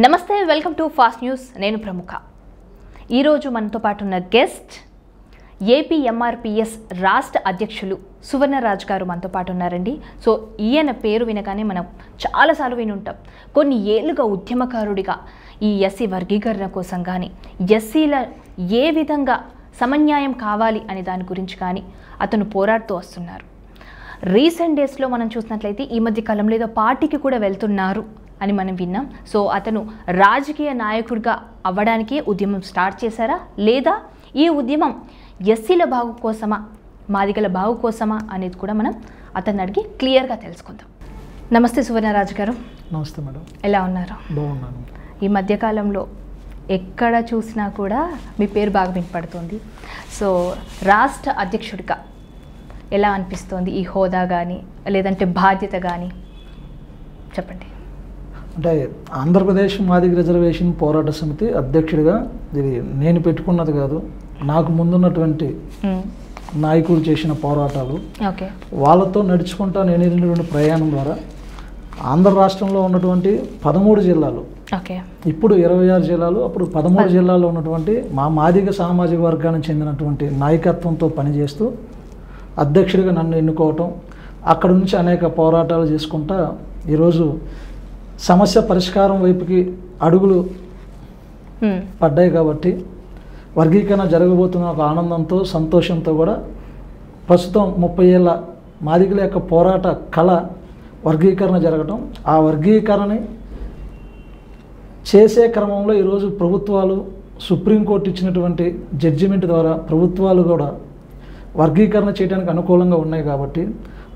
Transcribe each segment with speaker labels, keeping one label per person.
Speaker 1: నమస్తే, welcome to fast news. నేను ప్రముఖ. ఈరోజు మనతో పాటు ఉన్న గెస్ట్ ఏపీ ఎంఆర్పిఎస్ రాష్ట్ర అధ్యక్షులు సువర్ణరాజ్ గారు మనతో పాటు ఉన్నారండి. సో ఈయన పేరు వినగానే మనం చాలాసార్లు విని ఉంటాం. కొన్ని ఏళ్ళుగా ఉద్యమకారుడిగా ఈ ఎస్సీ వర్గీకరణ కోసం కానీ ఎస్సీల ఏ విధంగా సమన్యాయం కావాలి అనే దాని గురించి కానీ అతను పోరాడుతూ వస్తున్నారు. రీసెంట్ డేస్లో మనం చూసినట్లయితే ఈ మధ్య కాలంలో ఏదో పార్టీకి కూడా వెళ్తున్నారు అని మనం విన్నాం. సో అతను రాజకీయ నాయకుడిగా అవ్వడానికి ఉద్యమం స్టార్ట్ చేశారా, లేదా ఈ ఉద్యమం ఎస్సీల బాగు కోసమా, మాదిగల బాగు కోసమా అనేది కూడా మనం అతన్ని అడిగి క్లియర్గా తెలుసుకుందాం. నమస్తే సువర్ణరాజు గారు.
Speaker 2: నమస్తే మేడం.
Speaker 1: ఎలా ఉన్నారు?
Speaker 2: బాగున్నాను.
Speaker 1: ఈ మధ్యకాలంలో ఎక్కడ చూసినా కూడా మీ పేరు బాగా వినపడుతుంది. సో రాష్ట్ర అధ్యక్షుడిగా ఎలా అనిపిస్తోంది? ఈ హోదా కానీ లేదంటే బాధ్యత కానీ చెప్పండి.
Speaker 2: అంటే ఆంధ్రప్రదేశ్ మాదిగ రిజర్వేషన్ పోరాట సమితి అధ్యక్షుడిగా ఇది నేను పెట్టుకున్నది కాదు, నాకు ముందున్నటువంటి నాయకులు చేసిన పోరాటాలు,
Speaker 1: ఓకే,
Speaker 2: వాళ్ళతో నడుచుకుంటా నేను వెళ్ళినటువంటి ప్రయాణం ద్వారా ఆంధ్ర రాష్ట్రంలో ఉన్నటువంటి 13 జిల్లాలు,
Speaker 1: ఓకే,
Speaker 2: ఇప్పుడు 26 జిల్లాలు, అప్పుడు 13 జిల్లాల్లో ఉన్నటువంటి మా మాదిగ సామాజిక వర్గానికి చెందినటువంటి నాయకత్వంతో పనిచేస్తూ అధ్యక్షుడిగా నన్ను ఎన్నుకోవటం, అక్కడ నుంచి అనేక పోరాటాలు చేసుకుంటా ఈరోజు సమస్య పరిష్కారం వైపుకి అడుగులు పడ్డాయి. కాబట్టి వర్గీకరణ జరగబోతున్న ఒక ఆనందంతో సంతోషంతో కూడా ప్రస్తుతం 30 ఏళ్ళ మాదిగల యొక్క పోరాట కళ వర్గీకరణ జరగటం, ఆ వర్గీకరణని చేసే క్రమంలో ఈరోజు ప్రభుత్వాలు సుప్రీంకోర్టు ఇచ్చినటువంటి జడ్జిమెంట్ ద్వారా ప్రభుత్వాలు కూడా వర్గీకరణ చేయడానికి అనుకూలంగా ఉన్నాయి. కాబట్టి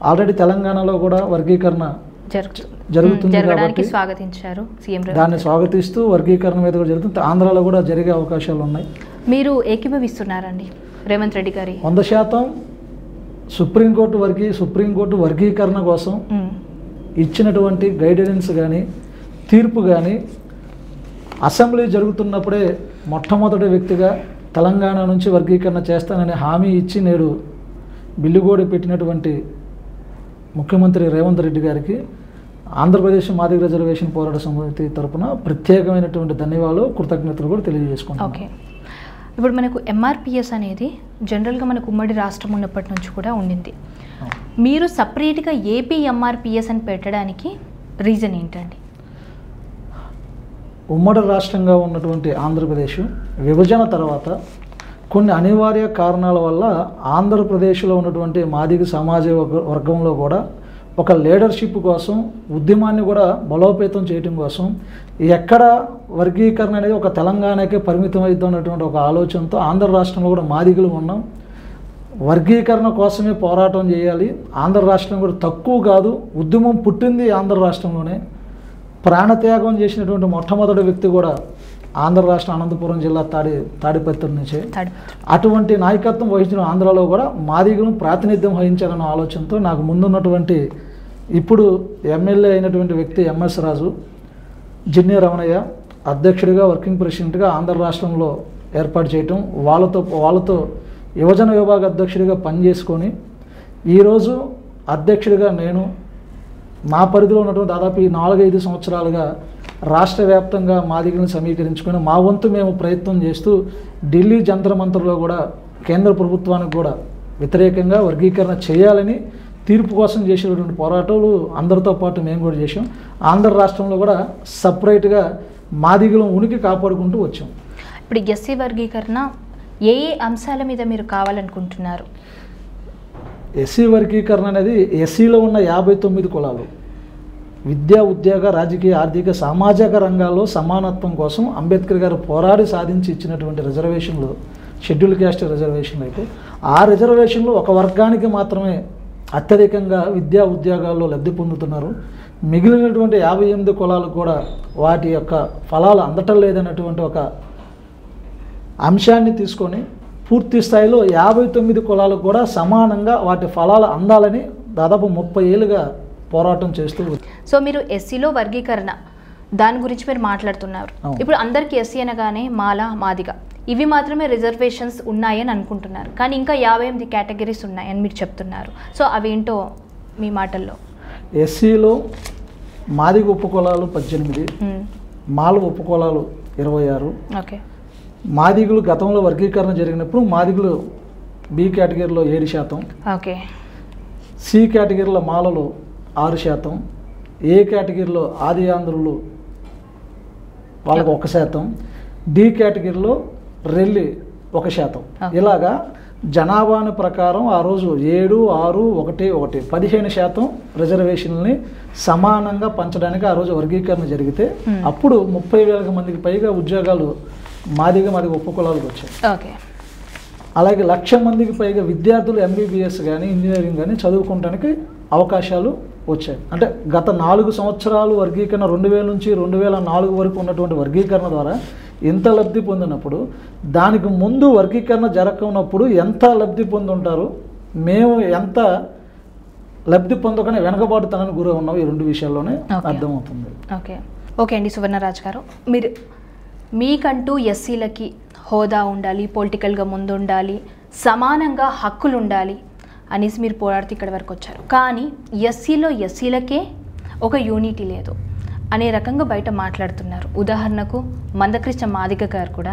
Speaker 2: ఆల్రెడీ తెలంగాణలో కూడా వర్గీకరణ జరుగుతుంది కాబట్టి
Speaker 1: స్వాగతించారు సీఎం.
Speaker 2: దాన్ని స్వాగతిస్తూ వర్గీకరణ మీద కూడా జరుగుతుంది. ఆంధ్రాలో కూడా జరిగే అవకాశాలు ఉన్నాయి.
Speaker 1: మీరు ఏకీభవిస్తున్నారండి రేవంత్ రెడ్డి గారి?
Speaker 2: 100% సుప్రీంకోర్టు వర్గీకరణ కోసం ఇచ్చినటువంటి గైడెన్స్ కానీ తీర్పు కానీ అసెంబ్లీ జరుగుతున్నప్పుడే మొట్టమొదటి వ్యక్తిగా తెలంగాణ నుంచి వర్గీకరణ చేస్తానని హామీ ఇచ్చి నేడు బిల్లుగోడి పెట్టినటువంటి ముఖ్యమంత్రి రేవంత్ రెడ్డి గారికి ఆంధ్రప్రదేశ్ మాదిగ రిజర్వేషన్ పోరాట సమితి తరఫున ప్రత్యేకమైనటువంటి ధన్యవాదాలు, కృతజ్ఞతలు కూడా తెలియజేసుకుంటాం.
Speaker 1: ఓకే, ఇప్పుడు మనకు ఎంఆర్పిఎస్ అనేది జనరల్గా మనకు ఉమ్మడి రాష్ట్రం ఉన్నప్పటి నుంచి కూడా ఉండింది. మీరు సపరేట్గా ఏపీ ఎంఆర్పిఎస్ అని పెట్టడానికి రీజన్ ఏంటండి?
Speaker 2: ఉమ్మడి రాష్ట్రంగా ఉన్నటువంటి ఆంధ్రప్రదేశ్ విభజన తర్వాత కొన్ని అనివార్య కారణాల వల్ల ఆంధ్రప్రదేశ్లో ఉన్నటువంటి మాదిగ సామాజిక వర్గంలో కూడా ఒక లీడర్షిప్ కోసం, ఉద్యమాన్ని కూడా బలోపేతం చేయడం కోసం ఎక్కడ వర్గీకరణ అనేది ఒక తెలంగాణకే పరిమితం అవుతుంది అన్నటువంటి ఒక ఆలోచనతో ఆంధ్ర రాష్ట్రంలో కూడా మాదిగలు ఉన్నాం. వర్గీకరణ కోసమే పోరాటం చేయాలి. ఆంధ్ర రాష్ట్రం కూడా తక్కువ కాదు, ఉద్యమం పుట్టింది ఆంధ్ర రాష్ట్రంలోనే. ప్రాణత్యాగం చేసినటువంటి మొట్టమొదటి వ్యక్తి కూడా ఆంధ్ర రాష్ట్రం అనంతపురం జిల్లా తాడిపత్రి నుంచే. అటువంటి నాయకత్వం వహించిన ఆంధ్రాలో కూడా మాదిగలను ప్రాతినిధ్యం వహించాలన్న ఆలోచనతో నాకు ముందున్నటువంటి ఇప్పుడు ఎమ్మెల్యే అయినటువంటి వ్యక్తి ఎంఎస్ రాజు, జిన్నే రమణయ్య అధ్యక్షుడిగా వర్కింగ్ ప్రెసిడెంట్గా ఆంధ్ర రాష్ట్రంలో ఏర్పాటు చేయటం, వాళ్ళతో యువజన విభాగ అధ్యక్షుడిగా పనిచేసుకొని ఈరోజు అధ్యక్షుడిగా నేను నా పరిధిలో ఉన్నటువంటి దాదాపు ఈ 4-5 సంవత్సరాలుగా రాష్ట్ర వ్యాప్తంగా మాదిగలను సమీకరించుకొని మా వంతు మేము ప్రయత్నం చేస్తూ ఢిల్లీ జంతర్ మంతర్లో కూడా కేంద్ర ప్రభుత్వానికి కూడా వ్యతిరేకంగా వర్గీకరణ చేయాలని తీర్పు కోసం చేసినటువంటి పోరాటాలు అందరితో పాటు మేము కూడా చేసాం. ఆంధ్ర రాష్ట్రంలో కూడా సపరేట్గా మాదిగలం ఉనికి కాపాడుకుంటూ వచ్చాం.
Speaker 1: ఇప్పుడు ఎస్సీ వర్గీకరణ ఏ అంశాల మీద మీరు కావాలనుకుంటున్నారు?
Speaker 2: ఎస్సీ వర్గీకరణ అనేది ఎస్సీలో ఉన్న 59 కులాలు విద్యా, ఉద్యోగ, రాజకీయ, ఆర్థిక, సామాజిక రంగాల్లో సమానత్వం కోసం అంబేద్కర్ గారు పోరాడి సాధించి ఇచ్చినటువంటి రిజర్వేషన్లు, షెడ్యూల్ క్యాస్ట్ రిజర్వేషన్లు అయితే ఆ రిజర్వేషన్లు ఒక వర్గానికి మాత్రమే అత్యధికంగా విద్యా, ఉద్యోగాల్లో లబ్ధి పొందుతున్నారు. మిగిలినటువంటి 58 కులాలకు కూడా వాటి యొక్క ఫలాలు అందటం లేదన్నటువంటి ఒక అంశాన్ని తీసుకొని పూర్తి స్థాయిలో 59 కులాలకు కూడా సమానంగా వాటి ఫలాలు అందాలని దాదాపు 30 ఏళ్ళుగా పోరాటం చేస్తూ.
Speaker 1: సో మీరు ఎస్సీలో వర్గీకరణ దాని గురించి మీరు మాట్లాడుతున్నారు. ఇప్పుడు అందరికీ ఎస్సీ అనగానే మాల, మాదిగ ఇవి మాత్రమే రిజర్వేషన్స్ ఉన్నాయని అనుకుంటున్నారు, కానీ ఇంకా 58 కేటగిరీస్ ఉన్నాయని మీరు చెప్తున్నారు. సో అవేంటో మీ మాటల్లో?
Speaker 2: ఎస్సీలో మాదిగ ఉపకులాలు 18, మాల ఉపకులాలు 26.
Speaker 1: ఓకే.
Speaker 2: మాదిగులు గతంలో వర్గీకరణ జరిగినప్పుడు మాదిగులు బి కేటగిరీలో 7%,
Speaker 1: ఓకే.
Speaker 2: సి కేటగిరీలో మాలలు 6%, ఏ కేటగిరీలో ఆది ఆంధ్రులు వాళ్ళకు 1%, డి కేటగిరీలో రెల్లి 1%. ఇలాగా జనాభాను ప్రకారం ఆ రోజు 7, 6, 1, 1 15% రిజర్వేషన్ని సమానంగా పంచడానికి ఆ రోజు వర్గీకరణ జరిగితే అప్పుడు 30,000 మందికి పైగా ఉద్యోగాలు మాదిగ ఉపకులాలకు వచ్చాయి.
Speaker 1: ఓకే.
Speaker 2: అలాగే 1,00,000 మందికి పైగా విద్యార్థులు ఎంబీబీఎస్ కానీ ఇంజనీరింగ్ కానీ చదువుకోవడానికి అవకాశాలు వచ్చాయి. అంటే గత 4 సంవత్సరాలు వర్గీకరణ 2000 నుంచి 2004 వరకు ఉన్నటువంటి వర్గీకరణ ద్వారా ఎంత లబ్ధి పొందినప్పుడు దానికి ముందు వర్గీకరణ జరగకున్నప్పుడు ఎంత లబ్ధి పొంది ఉంటారు, మేము ఎంత లబ్ధి పొందకనే వెనకబాటుతనానికి గురి ఉన్నాం. ఈ 2 విషయాల్లోనే అర్థమవుతుంది.
Speaker 1: ఓకే. ఓకే అండి సువర్ణరాజు గారు, మీరు మీకంటూ ఎస్సీలకి హోదా ఉండాలి, పొలిటికల్గా ముందుండాలి, సమానంగా హక్కులు ఉండాలి అనేసి మీరు పోరాడుతూ ఇక్కడి వరకు వచ్చారు. కానీ ఎస్సీలకే ఒక యూనిటీ లేదు అనే రకంగా బయట మాట్లాడుతున్నారు. ఉదాహరణకు మందకృష్ణ మాదిగ గారు కూడా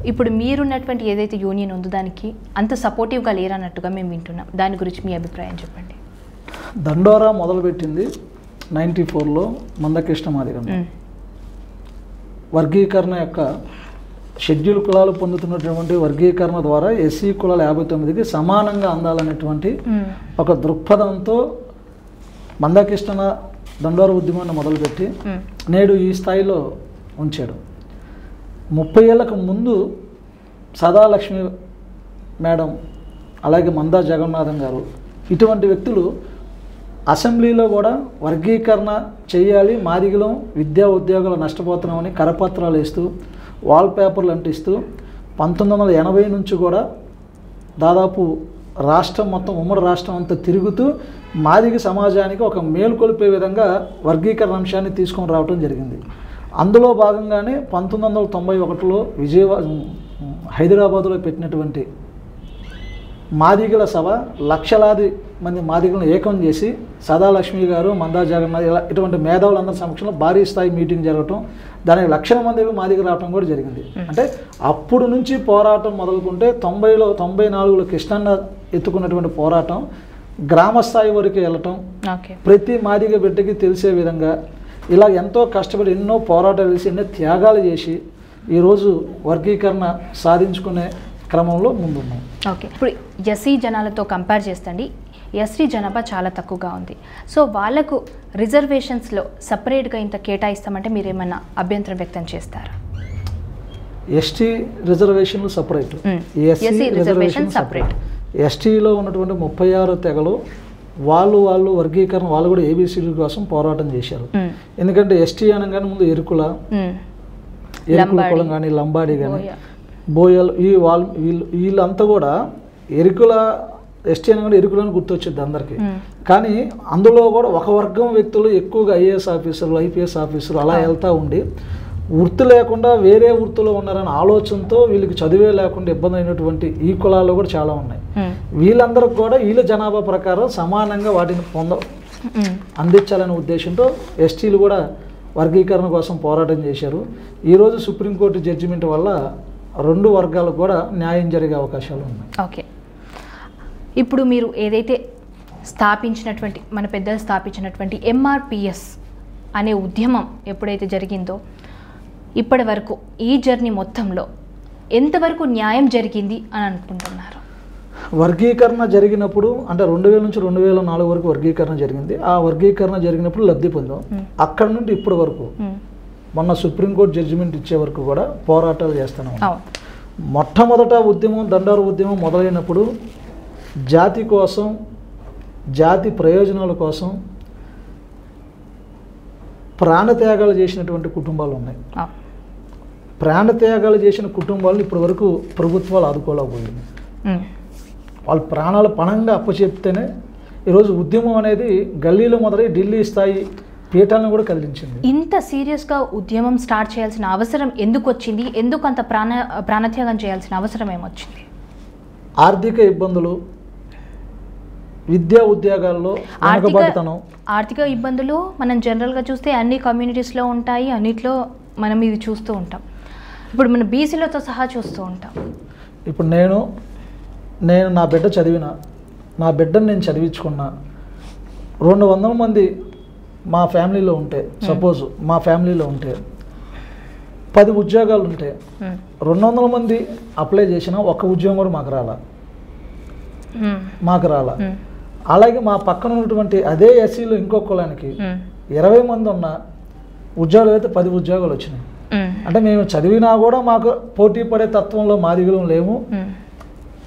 Speaker 1: ఇప్పుడు మీరున్నటువంటి ఏదైతే యూనియన్ ఉందో దానికి అంత సపోర్టివ్గా లేరన్నట్టుగా మేము వింటున్నాం. దాని గురించి మీ అభిప్రాయం చెప్పండి.
Speaker 2: దండోరా మొదలుపెట్టింది 94లో మందకృష్ణ మాదిగ. వర్గీకరణ యొక్క షెడ్యూల్ కులాలు పొందుతున్నటువంటి వర్గీకరణ ద్వారా ఎస్సీ కులాలు 59కి సమానంగా అందాలనేటువంటి ఒక దృక్పథంతో మందకృష్ణ దండోర ఉద్యమాన్ని మొదలుపెట్టి నేడు ఈ స్థాయిలో ఉంచాడు. 30 ఏళ్లకు ముందు సదాలక్ష్మి మేడం, అలాగే మందా జగన్నాథం గారు, ఇటువంటి వ్యక్తులు అసెంబ్లీలో కూడా వర్గీకరణ చేయాలి, మాదిగలం విద్యా ఉద్యోగాలు నష్టపోతున్నామని కరపత్రాలు వేస్తూ వాల్ పేపర్లు అంటిస్తూ 1980 నుంచి కూడా దాదాపు రాష్ట్రం మొత్తం ఉమ్మడి రాష్ట్రం అంతా తిరుగుతూ మాదిగ సమాజానికి ఒక మేలుకొల్పే విధంగా వర్గీకరణ అంశాన్ని తీసుకొని రావడం జరిగింది. అందులో భాగంగానే 1991లో హైదరాబాదులో పెట్టినటువంటి మాదిగల సభ లక్షలాది మంది మాదిగలను ఏకం చేసి సదాలక్ష్మి గారు, మందా జగన్నాథ్ ఇలా ఇటువంటి మేధావులందరి సమక్షంలో భారీ స్థాయి మీటింగ్ జరగటం, దానికి 1,00,000 మంది మాదిగ రావటం కూడా జరిగింది. అంటే అప్పుడు నుంచి పోరాటం మొదలుకుంటే 94లో కృష్ణన్న ఎత్తుకున్నటువంటి పోరాటం గ్రామ స్థాయి వరకు వెళ్ళటం, ప్రతి మాదిగ బిడ్డకి తెలిసే విధంగా ఇలా ఎంతో కష్టపడి ఎన్నో పోరాటాలు చేసి ఎన్నో త్యాగాలు చేసి ఈరోజు వర్గీకరణ సాధించుకునే క్రమంలో ముందున్నాం.
Speaker 1: ఓకే. ఇప్పుడు ఎస్సీ జనాలతో కంపేర్ చేస్తండి, ఎస్టీ జనాభా చాలా తక్కువగా ఉంది. సో వాళ్ళకు రిజర్వేషన్స్లో సపరేట్గా ఇంత కేటాయిస్తామంటే మీరు ఏమైనా అభ్యంతరం వ్యక్తం చేస్తారా?
Speaker 2: ఎస్టీ రిజర్వేషన్లు సపరేట్, ఎస్సీ రిజర్వేషన్ సపరేట్. ఎస్టీలో ఉన్నటువంటి 36 తెగలు వాళ్ళు వర్గీకరణ వాళ్ళు కూడా ఏబీసీల కోసం పోరాటం చేశారు. ఎందుకంటే ఎస్టీ అనగానే ముందు ఎరుకుల కులం కానీ, లంబాడి కానీ, బోయలు, వీళ్ళంతా కూడా ఎరుకుల ఎస్టీ అనగానే ఎరుకులను గుర్తొచ్చింది అందరికీ. కానీ అందులో కూడా ఒక వర్గం వ్యక్తులు ఎక్కువగా ఐఏఎస్ ఆఫీసర్లు, ఐపీఎస్ ఆఫీసర్లు అలా వెళ్తూ ఉండి వృత్తి లేకుండా వేరే వృత్తిలో ఉన్నారనే ఆలోచనతో వీళ్ళకి చదివే లేకుండా ఇబ్బంది అయినటువంటి ఈ కులాల్లో కూడా చాలా ఉన్నాయి. వీళ్ళందరికీ కూడా వీళ్ళ జనాభా ప్రకారం సమానంగా వాటిని అందించాలనే ఉద్దేశంతో ఎస్టీలు కూడా వర్గీకరణ కోసం పోరాటం చేశారు. ఈరోజు సుప్రీంకోర్టు జడ్జిమెంట్ వల్ల 2 వర్గాలకు కూడా న్యాయం జరిగే అవకాశాలు ఉన్నాయి.
Speaker 1: ఓకే. ఇప్పుడు మీరు ఏదైతే స్థాపించినటువంటి మన పెద్దలు స్థాపించినటువంటి ఎంఆర్పిఎస్ అనే ఉద్యమం ఎప్పుడైతే జరిగిందో ఇప్పటి వరకు ఈ జర్నీ మొత్తంలో ఎంతవరకు న్యాయం జరిగింది అని అనుకుంటున్నారు?
Speaker 2: వర్గీకరణ జరిగినప్పుడు అంటే 2000 నుంచి 2004 వరకు వర్గీకరణ జరిగింది. ఆ వర్గీకరణ జరిగినప్పుడు లబ్ధి పొందాం. అక్కడ నుండి ఇప్పటి వరకు మొన్న సుప్రీంకోర్టు జడ్జిమెంట్ ఇచ్చే వరకు కూడా పోరాటాలు చేస్తున్నాం. మొట్టమొదట ఉద్యమం దండోర ఉద్యమం మొదలైనప్పుడు జాతి కోసం, జాతి ప్రయోజనాల కోసం ప్రాణత్యాగాలు చేసినటువంటి కుటుంబాలు ఉన్నాయి. ప్రాణత్యాగాలు చేసిన కుటుంబాలను ఇప్పటి వరకు ప్రభుత్వాలు ఆదుకోలేకపోయింది. వాళ్ళ ప్రాణాల పణంగా అప్పచెప్తేనే ఈరోజు ఉద్యమం అనేది గల్లీలో మొదలై ఢిల్లీ స్థాయి పీఠాలను కూడా కదిలించింది.
Speaker 1: ఇంత సీరియస్గా ఉద్యమం స్టార్ట్ చేయాల్సిన అవసరం ఎందుకు వచ్చింది? ఎందుకు అంత ప్రాణత్యాగం చేయాల్సిన అవసరం ఏమొచ్చింది?
Speaker 2: ఆర్థిక ఇబ్బందులు, విద్యా ఉద్యోగాల్లో
Speaker 1: ఆర్థిక ఇబ్బందులు మనం జనరల్గా చూస్తే అన్ని కమ్యూనిటీస్లో ఉంటాయి, అన్నిట్లో మనం ఇది చూస్తూ ఉంటాం. ఇప్పుడు మన బీసీలతో సహా చూస్తూ ఉంటాం.
Speaker 2: ఇప్పుడు నేను నా బిడ్డ చదివిన, నా బిడ్డను నేను చదివించుకున్నా, 200 మంది మా ఫ్యామిలీలో ఉంటే, సపోజ్ మా ఫ్యామిలీలో ఉంటే 10 ఉద్యోగాలు ఉంటే 200 మంది అప్లై చేసినా ఒక్క ఉద్యోగం కూడా మాకు రాలా. అలాగే మా పక్కన ఉన్నటువంటి అదే ఎస్సీలో ఇంకో కులానికి 20 మంది ఉన్న ఉద్యోగాలు అయితే 10 ఉద్యోగాలు వచ్చినాయి. అంటే మేము చదివినా కూడా మాకు పోటీ పడే తత్వంలో మాదిగలం లేము.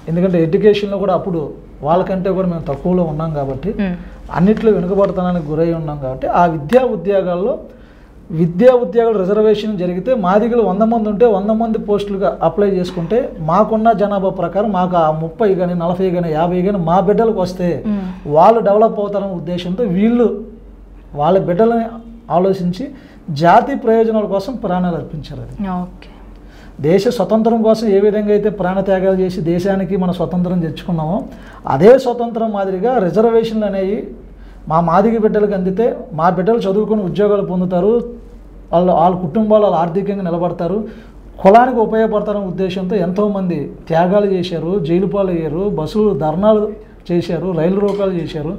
Speaker 2: ఎందుకంటే ఎడ్యుకేషన్లో కూడా అప్పుడు వాళ్ళకంటే కూడా మేము తక్కువలో ఉన్నాం కాబట్టి, అన్నిట్లో వెనుకబడతానికి గురై ఉన్నాం కాబట్టి, ఆ విద్యా ఉద్యోగాలు రిజర్వేషన్ జరిగితే మాదిగలు 100 మంది ఉంటే 100 మంది పోస్టులుగా అప్లై చేసుకుంటే మాకున్న జనాభా ప్రకారం మాకు ఆ 30 కానీ 40 కానీ 50 కానీ మా బిడ్డలకు వస్తే వాళ్ళు డెవలప్ అవుతారనే ఉద్దేశంతో వీళ్ళు వాళ్ళ బిడ్డలని ఆలోచించి జాతి ప్రయోజనాల కోసం ప్రాణాలు అర్పించారు. అది దేశ స్వతంత్రం కోసం ఏ విధంగా అయితే ప్రాణత్యాగాలు చేసి దేశానికి మన స్వతంత్రం తెచ్చుకున్నామో అదే స్వతంత్రం మాదిరిగా రిజర్వేషన్లు అనేవి మా మాదిగ బిడ్డలకు అందితే మా బిడ్డలు చదువుకొని ఉద్యోగాలు పొందుతారు, వాళ్ళ కుటుంబాలు వాళ్ళు ఆర్థికంగా నిలబడతారు, కులానికి ఉపయోగపడతారనే ఉద్దేశంతో ఎంతోమంది త్యాగాలు చేశారు, జైలు పాలు అయ్యారు, బస్సులు ధర్నాలు చేశారు, రైలు రోకాలు చేశారు.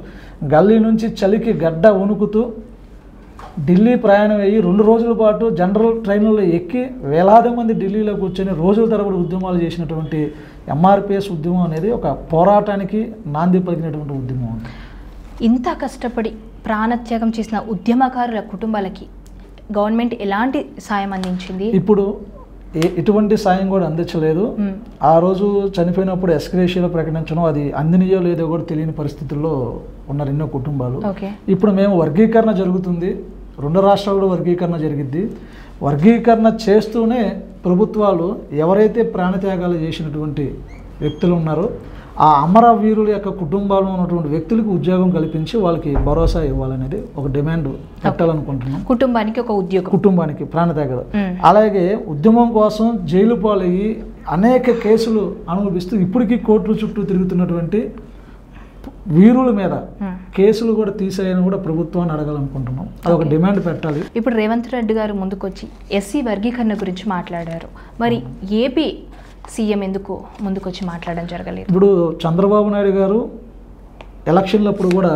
Speaker 2: గల్లీ నుంచి చలికి గడ్డ వణుకుతూ ఢిల్లీ ప్రయాణం అయ్యి 2 రోజుల పాటు జనరల్ ట్రైన్లలో ఎక్కి వేలాది మంది ఢిల్లీలో కూర్చొని రోజుల తరబడి ఉద్యమాలు చేసినటువంటి ఎంఆర్పిఎస్ ఉద్యమం అనేది ఒక పోరాటానికి నాంది పలికినటువంటి ఉద్యమం.
Speaker 1: ఇంత కష్టపడి ప్రాణత్యాగం చేసిన ఉద్యమకారుల కుటుంబాలకి గవర్నమెంట్ ఎలాంటి సాయం అందించింది?
Speaker 2: ఇప్పుడు ఎటువంటి సాయం కూడా అందించలేదు. ఆ రోజు చనిపోయినప్పుడు ఎస్క్రేషియాలో ప్రకటించడం, అది అందినయో లేదో కూడా తెలియని పరిస్థితుల్లో ఉన్నారు ఎన్నో కుటుంబాలు. ఇప్పుడు మేము వర్గీకరణ జరుగుతుంది, 2 రాష్ట్రాలు కూడా వర్గీకరణ జరిగిద్ది. వర్గీకరణ చేస్తూనే ప్రభుత్వాలు ఎవరైతే ప్రాణత్యాగాలు చేసినటువంటి వ్యక్తులు ఉన్నారో ఆ అమరవీరుల యొక్క కుటుంబాల్లో ఉన్నటువంటి వ్యక్తులకు ఉద్యోగం కల్పించి వాళ్ళకి భరోసా ఇవ్వాలనేది ఒక డిమాండ్ పెట్టాలనుకుంటున్నాం. కుటుంబానికి ప్రాణత్యాగాలు. అలాగే ఉద్యమం కోసం జైలు పాలయ్యి అనేక కేసులు అనుభవిస్తూ ఇప్పటికీ కోర్టుల చుట్టూ తిరుగుతున్నటువంటి వీరుల మీద కేసులు కూడా తీసేయని కూడా ప్రభుత్వాన్ని అడగాలనుకుంటున్నాం. అది ఒక డిమాండ్ పెట్టాలి.
Speaker 1: ఇప్పుడు రేవంత్ రెడ్డి గారు ముందుకొచ్చి ఎస్సీ వర్గీకరణ గురించి మాట్లాడారు. మరి ఏపీ సీఎం ఎందుకు ముందుకొచ్చి మాట్లాడడం జరగలేదు?
Speaker 2: ఇప్పుడు చంద్రబాబు నాయుడు గారు ఎలక్షన్లప్పుడు కూడా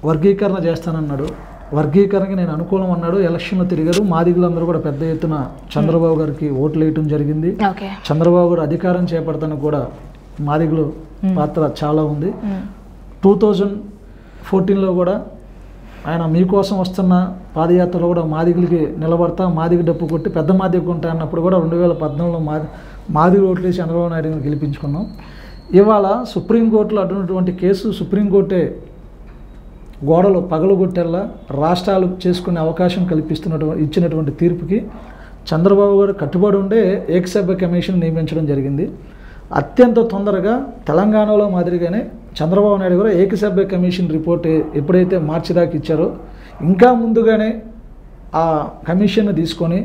Speaker 2: వర్గీకరణ చేస్తానన్నాడు, వర్గీకరణకి నేను అనుకూలం అన్నాడు, ఎలక్షన్లో తిరిగారు. మాదిగలందరూ కూడా పెద్ద ఎత్తున చంద్రబాబు గారికి ఓట్లు వేయటం జరిగింది. చంద్రబాబు గారు అధికారం చేపడతానికి కూడా మాదిగలు పాత్ర చాలా ఉంది. 2014లో కూడా ఆయన మీకోసం వస్తున్న పాదయాత్రలో కూడా మాదిగలకి నిలబడతా, మాదిగ డప్పు కొట్టి పెద్ద మాదిగ కొంటా అన్నప్పుడు కూడా 2014లో మాదిగ ఓట్లేసి చంద్రబాబు నాయుడు గెలిపించుకున్నాం. ఇవాళ సుప్రీంకోర్టులో అటువంటి కేసు సుప్రీంకోర్టే గోడలు పగలగొట్టేలా రాష్ట్రాలు చేసుకునే అవకాశం ఇచ్చినటువంటి తీర్పుకి చంద్రబాబు గారు కట్టుబడి ఉండే ఏకసభ్య కమిషన్ నియమించడం జరిగింది. అత్యంత తొందరగా తెలంగాణలో మాదిరిగానే చంద్రబాబు నాయుడు గారు ఏకసభ్య కమిషన్ రిపోర్ట్ ఎప్పుడైతే మార్చి దాకా ఇచ్చారో ఇంకా ముందుగానే ఆ కమిషన్ను తీసుకొని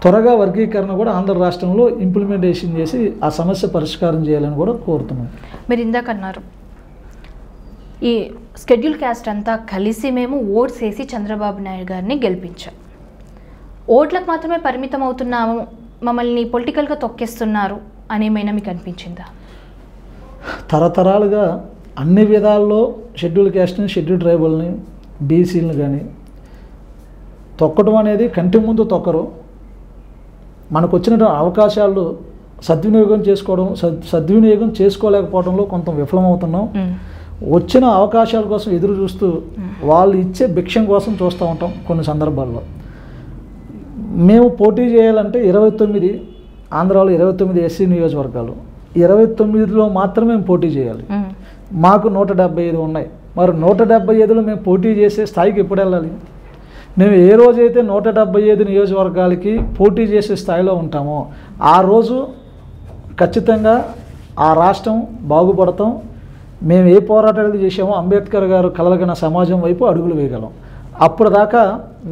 Speaker 2: త్వరగా వర్గీకరణ కూడా ఆంధ్ర రాష్ట్రంలో ఇంప్లిమెంటేషన్ చేసి ఆ సమస్య పరిష్కారం చేయాలని కూడా కోరుతున్నాం.
Speaker 1: మీరు ఇందాక అన్నారు ఈ షెడ్యూల్ క్యాస్ట్ అంతా కలిసి మేము ఓట్స్ వేసి చంద్రబాబు నాయుడు గారిని గెలిపించాం, ఓట్లకు మాత్రమే పరిమితం అవుతున్నాము, మమ్మల్ని పొలిటికల్గా తొక్కేస్తున్నారు అనేమైనా మీకు అనిపించిందా?
Speaker 2: తరతరాలుగా అన్ని విధాల్లో షెడ్యూల్ క్యాస్ట్ని, షెడ్యూల్ ట్రైబల్ని, బీసీలను కానీ తొక్కడం అనేది కంటి ముందు తొక్కరు. మనకు వచ్చిన అవకాశాలు సద్వినియోగం చేసుకోలేకపోవడంలో కొంత విఫలమవుతున్నాం. వచ్చిన అవకాశాల కోసం ఎదురు చూస్తూ వాళ్ళు ఇచ్చే భిక్షం కోసం చూస్తూ ఉంటాం. కొన్ని సందర్భాల్లో మేము పోటీ చేయాలంటే 29 ఆంధ్రాలో 29 ఎస్సీ నియోజకవర్గాలు, 29లో మాత్రమే మేము పోటీ చేయాలి. మాకు 175 ఉన్నాయి. మరి 175లో మేము పోటీ చేసే స్థాయికి ఎప్పుడు వెళ్ళాలి? మేము ఏ రోజైతే 175 నియోజకవర్గాలకి పోటీ చేసే స్థాయిలో ఉంటామో ఆ రోజు ఖచ్చితంగా ఆ రాష్ట్రం బాగుపడతాం. మేము ఏ పోరాటాలు చేసామో అంబేద్కర్ గారు కలలుగన్న సమాజం వైపు అడుగులు వేయగలం. అప్పుడు దాకా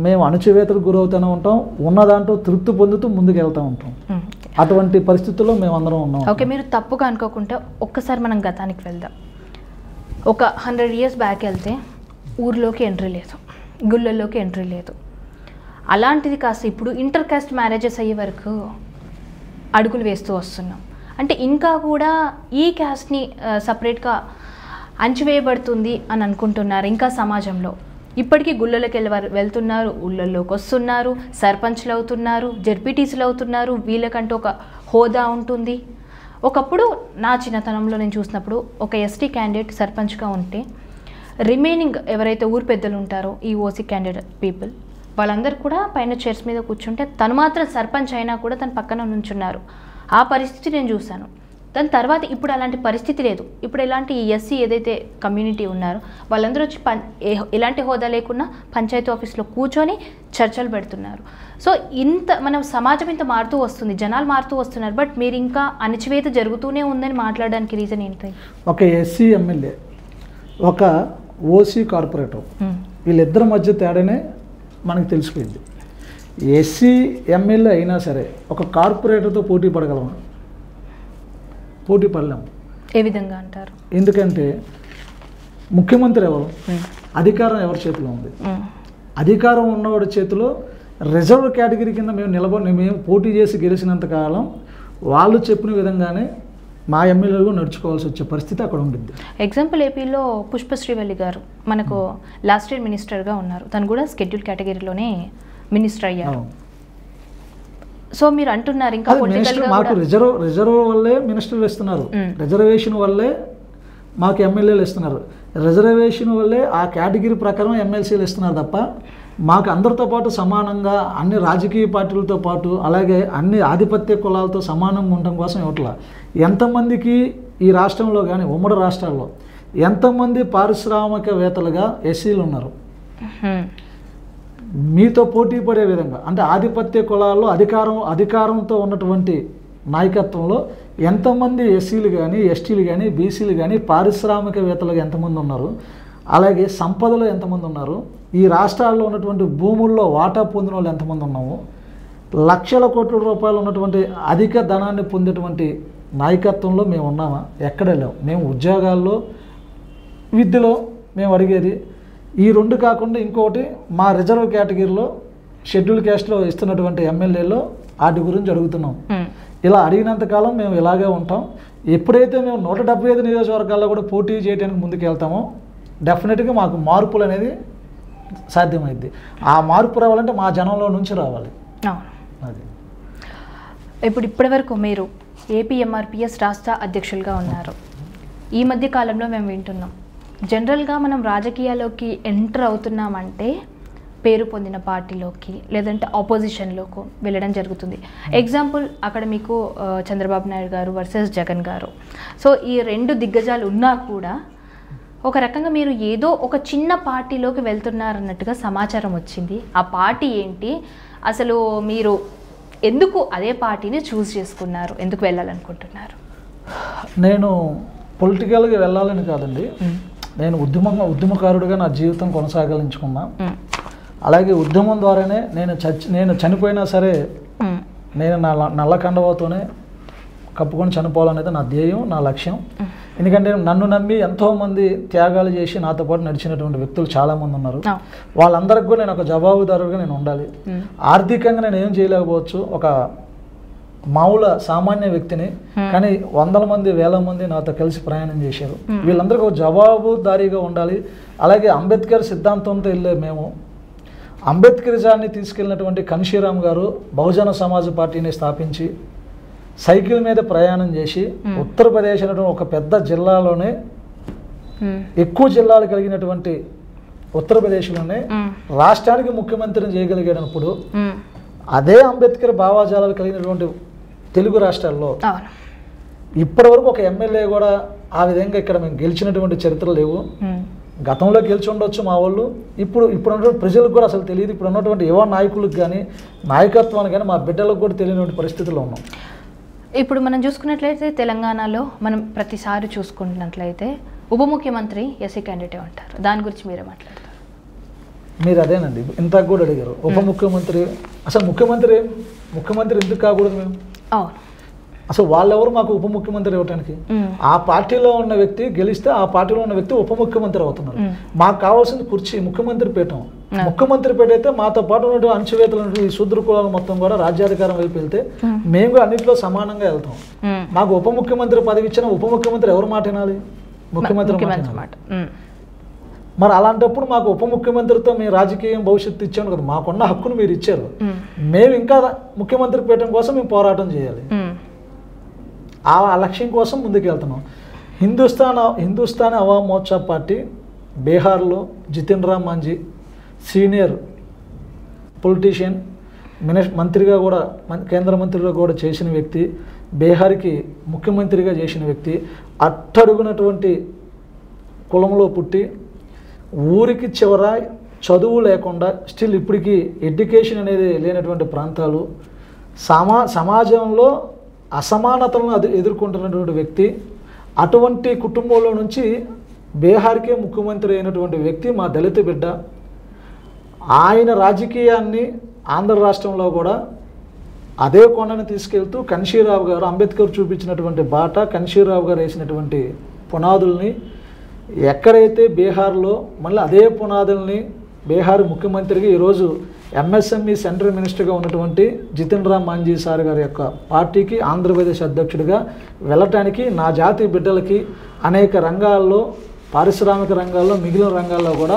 Speaker 2: మేము అణచివేతకు గురవుతూనే ఉంటాం, ఉన్న దాంట్లో తృప్తి పొందుతూ ముందుకు వెళ్తూ ఉంటాం. అటువంటి పరిస్థితుల్లో మేము అందరం ఉన్నాం.
Speaker 1: ఓకే, మీరు తప్పుగా అనుకోకుండా ఒక్కసారి మనం గతానికి వెళ్దాం. ఒక 100 years బ్యాక్ వెళ్తే ఊర్లోకి ఎంట్రీ లేదు, గుళ్ళల్లోకి ఎంట్రీ లేదు. అలాంటిది కాస్త ఇప్పుడు ఇంటర్ కాస్ట్ మ్యారేజెస్ అయ్యే వరకు అడుగులు వేస్తూ వస్తున్నాం. అంటే ఇంకా కూడా ఈ క్యాస్ట్ని సపరేట్గా అణచివేయబడుతుంది అని అనుకుంటున్నారు ఇంకా సమాజంలో. ఇప్పటికీ గుళ్ళలోకి వెళ్తున్నారు, ఊళ్ళల్లోకి వస్తున్నారు, సర్పంచ్లు అవుతున్నారు, జడ్పీటీసీలు అవుతున్నారు, వీళ్ళకంటూ ఒక హోదా ఉంటుంది. ఒకప్పుడు నా చిన్నతనంలో నేను చూసినప్పుడు ఒక ఎస్టీ క్యాండిడేట్ సర్పంచ్గా ఉంటే రిమైనింగ్ ఎవరైతే ఊరు పెద్దలు ఉంటారో ఈ ఓసీ క్యాండిడేట్ పీపుల్ వాళ్ళందరూ కూడా పైన చైర్స్ మీద కూర్చుంటే తను మాత్రం సర్పంచ్ అయినా కూడా తన పక్కన నుంచున్నారు. ఆ పరిస్థితి నేను చూశాను. దాని తర్వాత ఇప్పుడు అలాంటి పరిస్థితి లేదు. ఇప్పుడు ఎలాంటి ఎస్సీ ఏదైతే కమ్యూనిటీ ఉన్నారో వాళ్ళందరూ వచ్చి ఎలాంటి హోదా లేకున్నా పంచాయతీ ఆఫీస్లో కూర్చొని చర్చలు పెడుతున్నారు. సో ఇంత మనం సమాజం ఇంత మారుతూ వస్తుంది, జనాలు మారుతూ వస్తున్నారు, బట్ మీరు ఇంకా అణచివేత జరుగుతూనే ఉందని మాట్లాడడానికి రీజన్ ఏంటి?
Speaker 2: ఒక ఎస్సీ ఎమ్మెల్యే, ఒక ఓసీ కార్పొరేటర్, వీళ్ళిద్దరి మధ్య తేడానే మనకు తెలిసిపోయింది. ఎస్సీ ఎమ్మెల్యే అయినా సరే ఒక కార్పొరేటర్తో పోటీ పడగలమా? పోటీ పడలేము.
Speaker 1: ఏ విధంగా అంటారు?
Speaker 2: ఎందుకంటే ముఖ్యమంత్రి ఎవరు, అధికారం ఎవరి చేతిలో ఉంది? అధికారం ఉన్నవాడి చేతిలో రిజర్వ్ కేటగిరీ కింద మేము పోటీ చేసి గెలిచినంత కాలం వాళ్ళు చెప్పిన విధంగానే మా ఎమ్మెల్యేలు నడుచుకోవాల్సి వచ్చే పరిస్థితి అక్కడ ఉంటుంది.
Speaker 1: ఎగ్జాంపుల్ ఏపీలో పుష్పశ్రీవల్లి గారు మనకు లాస్ట్ ఇయర్ మినిస్టర్గా ఉన్నారు. తను కూడా షెడ్యూల్ కేటగిరీలోనే మినిస్టర్ అయ్యారు. సో మీరు అంటున్నారు ఇంకా
Speaker 2: మాకు రిజర్వ్ వల్లే మినిస్టర్లు ఇస్తున్నారు, రిజర్వేషన్ వల్లే మాకు ఎమ్మెల్యేలు ఇస్తున్నారు, రిజర్వేషన్ వల్లే ఆ కేటగిరీ ప్రకారం ఎమ్మెల్సీలు ఇస్తున్నారు తప్ప మాకు అందరితో పాటు సమానంగా అన్ని రాజకీయ పార్టీలతో పాటు అలాగే అన్ని ఆధిపత్య కులాలతో సమానంగా ఉండటం కోసం ఇవ్వట్లా. ఎంతమందికి ఈ రాష్ట్రంలో కానీ ఉమ్మడి రాష్ట్రాల్లో ఎంతమంది పారిశ్రామికవేత్తలుగా ఎస్సీలు ఉన్నారు? మీతో పోటీ పడే విధంగా అంటే ఆధిపత్య కులాల్లో అధికారంతో ఉన్నటువంటి నాయకత్వంలో ఎంతమంది ఎస్సీలు కానీ ఎస్టీలు కానీ బీసీలు కానీ పారిశ్రామికవేత్తలుగా ఎంతమంది ఉన్నారు? అలాగే సంపదలో ఎంతమంది ఉన్నారు? ఈ రాష్ట్రాల్లో ఉన్నటువంటి భూముల్లో వాటా పొందిన వాళ్ళు ఎంతమంది ఉన్నాము? లక్షల కోట్ల రూపాయలు ఉన్నటువంటి అధిక ధనాన్ని పొందేటువంటి నాయకత్వంలో మేము ఉన్నామా? ఎక్కడ లేవు. మేము ఉద్యోగాల్లో విద్యలో మేము అడిగేది ఈ రెండు కాకుండా ఇంకొకటి మా రిజర్వ్ కేటగిరీలో షెడ్యూల్ క్యాస్ట్లో ఇస్తున్నటువంటి ఎమ్మెల్యేలో వాటి గురించి అడుగుతున్నాం. ఇలా అడిగినంతకాలం మేము ఇలాగే ఉంటాం. ఎప్పుడైతే మేము 175 నియోజకవర్గాల్లో కూడా పోటీ చేయడానికి ముందుకు వెళ్తామో డెఫినెట్గా మాకు మార్పులు అనేది సాధ్యమైంది. ఆ మార్పు రావాలంటే మా జనంలో నుంచి రావాలి. అది
Speaker 1: ఇప్పటివరకు మీరు ఏపీ ఎంఆర్పిఎస్ రాష్ట్ర అధ్యక్షులుగా ఉన్నారు. ఈ మధ్య కాలంలో మేము వింటున్నాం జనరల్గా మనం రాజకీయాల్లోకి ఎంటర్ అవుతున్నామంటే పేరు పొందిన పార్టీలోకి లేదంటే ఆపోజిషన్లోకి వెళ్ళడం జరుగుతుంది. ఎగ్జాంపుల్ అక్కడ మీకు చంద్రబాబు నాయుడు గారు వర్సెస్ జగన్ గారు. సో ఈ రెండు దిగ్గజాలు ఉన్నా కూడా ఒక రకంగా మీరు ఏదో ఒక చిన్న పార్టీలోకి వెళ్తున్నారన్నట్టుగా సమాచారం వచ్చింది. ఆ పార్టీ ఏంటి, అసలు మీరు ఎందుకు అదే పార్టీని చూస్ చేసుకున్నారు, ఎందుకు వెళ్ళాలనుకుంటున్నారు?
Speaker 2: నేను పొలిటికల్గా వెళ్ళాలని కాదండి, నేను ఉద్యమకారుడిగా నా జీవితం కొనసాగించుకున్నా. అలాగే ఉద్యమం ద్వారానే నేను చనిపోయినా సరే నేను నా నల్ల కండవతోనే కప్పుకొని చనిపోవాలనేది నా ధ్యేయం, నా లక్ష్యం. ఎందుకంటే నన్ను నమ్మి ఎంతోమంది త్యాగాలు చేసి నాతో పాటు నడిచినటువంటి వ్యక్తులు చాలామంది ఉన్నారు. వాళ్ళందరికీ కూడా నేను ఒక జవాబుదారుగా నేను ఉండాలి. ఆర్థికంగా నేను ఏం చేయలేకపోవచ్చు, ఒక మామూలు సామాన్య వ్యక్తిని, కానీ వందల మంది వేల మంది నాతో కలిసి ప్రయాణం చేశారు. వీళ్ళందరికీ ఒక జవాబుదారీగా ఉండాలి. అలాగే అంబేద్కర్ సిద్ధాంతంతో వెళ్ళే మేము అంబేద్కరిజాన్ని తీసుకెళ్ళినటువంటి కన్షీరామ్ గారు బహుజన సమాజ్ పార్టీని స్థాపించి సైకిల్ మీద ప్రయాణం చేసి ఉత్తరప్రదేశ్ అనేటువంటి ఒక పెద్ద జిల్లాలోనే ఎక్కువ జిల్లాలు కలిగినటువంటి ఉత్తరప్రదేశ్లోనే రాష్ట్రానికి ముఖ్యమంత్రిని చేయగలిగేటప్పుడు అదే అంబేద్కర్ భావాజాలాలు కలిగినటువంటి తెలుగు రాష్ట్రాల్లో ఇప్పటి వరకు ఒక ఎమ్మెల్యే కూడా ఆ విధంగా ఇక్కడ మేము గెలిచినటువంటి చరిత్రలు లేవు. గతంలో గెలిచి ఉండొచ్చు మా వాళ్ళు, ఇప్పుడు ఉన్నటువంటి ప్రజలకు కూడా అసలు తెలియదు. ఇప్పుడు ఉన్నటువంటి యువ నాయకులకు కానీ నాయకత్వానికి కానీ మా బిడ్డలకు కూడా తెలియనటువంటి పరిస్థితుల్లో ఉన్నాం.
Speaker 1: ఇప్పుడు మనం చూసుకున్నట్లయితే తెలంగాణలో మనం ప్రతిసారి చూసుకున్నట్లయితే ఉప ముఖ్యమంత్రి ఎస్సీ క్యాండిడేట్ ఉంటారు. దాని గురించి మీరే మాట్లాడతారు?
Speaker 2: మీరు అదేనండి ఇంతకు కూడా అడిగారు ఉప ముఖ్యమంత్రి. అసలు ముఖ్యమంత్రి ఎందుకు కాకూడదు? మేము అసలు వాళ్ళెవరు మాకు ఉప ముఖ్యమంత్రి ఇవ్వటానికి? ఆ పార్టీలో ఉన్న వ్యక్తి గెలిస్తే ఆ పార్టీలో ఉన్న వ్యక్తి ఉప ముఖ్యమంత్రి అవుతున్నారు. మాకు కావాల్సింది కుర్చీ, ముఖ్యమంత్రి పీఠం. ముఖ్యమంత్రి పీఠ అయితే మాతో పాటు ఉన్న అణచివేతలు ఈ శూద్ర కులాలు మొత్తం కూడా రాజ్యాధికారం వైపు వెళ్తే మేము కూడా అన్నింటిలో సమానంగా వెళ్తాం. మాకు ఉప ముఖ్యమంత్రి పదవి ఇచ్చిన ఉప ముఖ్యమంత్రి ఎవరు మాట వినాలి? ముఖ్యమంత్రి మాట. మరి అలాంటప్పుడు మాకు ఉప ముఖ్యమంత్రితో మేము రాజకీయం భవిష్యత్తు ఇచ్చాము కదా, మాకున్న హక్కును మీరు ఇచ్చారు. మేము ఇంకా ముఖ్యమంత్రి పీఠం కోసం మేము పోరాటం చేయాలి. ఆ లక్ష్యం కోసం ముందుకు వెళ్తున్నాం. హిందుస్థానీ అవామ్ మోర్చా పార్టీ బీహార్లో జితిన్ రామ్ మాంజీ సీనియర్ పొలిటీషియన్, మంత్రిగా కూడా కేంద్ర మంత్రిగా కూడా చేసిన వ్యక్తి, బీహార్కి ముఖ్యమంత్రిగా చేసిన వ్యక్తి, అట్టడుగునటువంటి కులంలో పుట్టి ఊరికి చివర చదువు లేకుండా స్టిల్ ఇప్పటికీ ఎడ్యుకేషన్ అనేది లేనటువంటి ప్రాంతాలు, సమాజంలో అసమానతలను ఎదుర్కొంటున్నటువంటి వ్యక్తి, అటువంటి కుటుంబంలో నుంచి బీహార్కే ముఖ్యమంత్రి అయినటువంటి వ్యక్తి మా దళిత బిడ్డ. ఆయన రాజకీయాన్ని ఆంధ్ర రాష్ట్రంలో కూడా అదే కొండను తీసుకెళ్తూ కన్షీరావు గారు, అంబేద్కర్ చూపించినటువంటి బాట, కన్షీరావు గారు వేసినటువంటి పునాదుల్ని ఎక్కడైతే బీహార్లో మళ్ళీ అదే పునాదుల్ని బీహార్ ముఖ్యమంత్రిగా ఈరోజు ఎంఎస్ఎంఈ సెంట్రల్ మినిస్టర్గా ఉన్నటువంటి జితిన్ రామ్ మాంజీ సార్ గారి యొక్క పార్టీకి ఆంధ్రప్రదేశ్ అధ్యక్షుడిగా వెళ్ళటానికి నా జాతి బిడ్డలకి అనేక రంగాల్లో, పారిశ్రామిక రంగాల్లో, మిగిలిన రంగాల్లో కూడా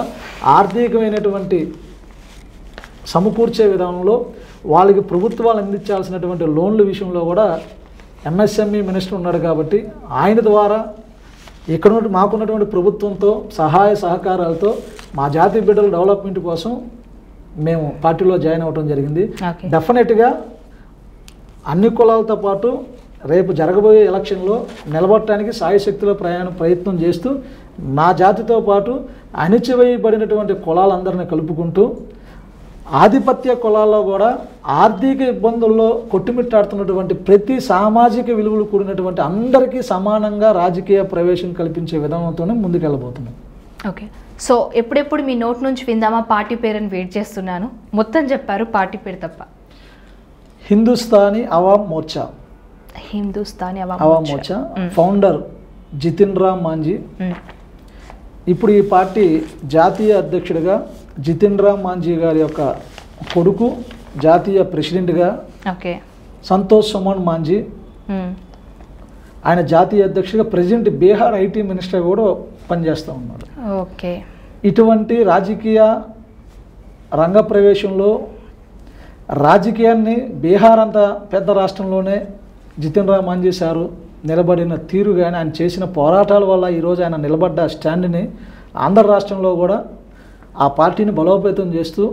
Speaker 2: ఆర్థికమైనటువంటి సమకూర్చే విధానంలో వాళ్ళకి ప్రభుత్వాలు అందించాల్సినటువంటి లోన్ల విషయంలో కూడా ఎంఎస్ఎంఈ మినిస్టర్ ఉన్నాడు కాబట్టి ఆయన ద్వారా ఇక్కడ మాకున్నటువంటి ప్రభుత్వంతో సహాయ సహకారాలతో మా జాతి బిడ్డల డెవలప్మెంట్ కోసం మేము పార్టీలో జాయిన్ అవ్వడం జరిగింది. డెఫినెట్గా అన్ని కులాలతో పాటు రేపు జరగబోయే ఎలక్షన్లో నిలబడటానికి సాయశక్తిలో ప్రయత్నం చేస్తూ నా జాతితో పాటు అణిచివేయబడినటువంటి కులాలందరినీ కలుపుకుంటూ ఆధిపత్య కులాల్లో కూడా ఆర్థిక ఇబ్బందుల్లో కొట్టుమిట్టాడుతున్నటువంటి ప్రతి సామాజిక విలువలు కూడినటువంటి అందరికీ సమానంగా రాజకీయ ప్రవేశం కల్పించే విధానంతోనే ముందుకెళ్ళబోతున్నాం.
Speaker 1: ఓకే, సో ఎప్పుడెప్పుడు మీ నోట్ నుంచి విందామా పార్టీ పేరుని వెయిట్ చేస్తున్నాను. మొత్తం చెప్పారు, పార్టీ పేరు తప్ప.
Speaker 2: హిందుస్థానీ అవామ్ మోర్చా.
Speaker 1: హిందుస్థానీ
Speaker 2: అవామ్ మోర్చా ఫౌండర్ జితిన్ రామ్ మాంజీ. ఇప్పుడు ఈ పార్టీ జాతీయ అధ్యక్షుడిగా జితిన్ రామ్ మాంజీ గారి యొక్క కొడుకు జాతీయ ప్రెసిడెంట్గా సంతోష్ సుమన్ మాంజీ, ఆయన జాతీయ అధ్యక్షుడిగా ప్రెసిడెంట్ బీహార్ ఐటీ మినిస్టర్ కూడా పనిచేస్తూ ఉన్నారు.
Speaker 1: ఓకే,
Speaker 2: ఇటువంటి రాజకీయ రంగ ప్రవేశంలో రాజకీయాన్ని బీహార్ అంత పెద్ద రాష్ట్రంలోనే జితిన్ రామ్ మాంజీ సారు నిలబడిన తీరు కానీ ఆయన చేసిన పోరాటాల వల్ల ఈరోజు ఆయన నిలబడ్డ స్టాండ్ని ఆంధ్ర రాష్ట్రంలో కూడా ఆ పార్టీని బలోపేతం చేస్తూ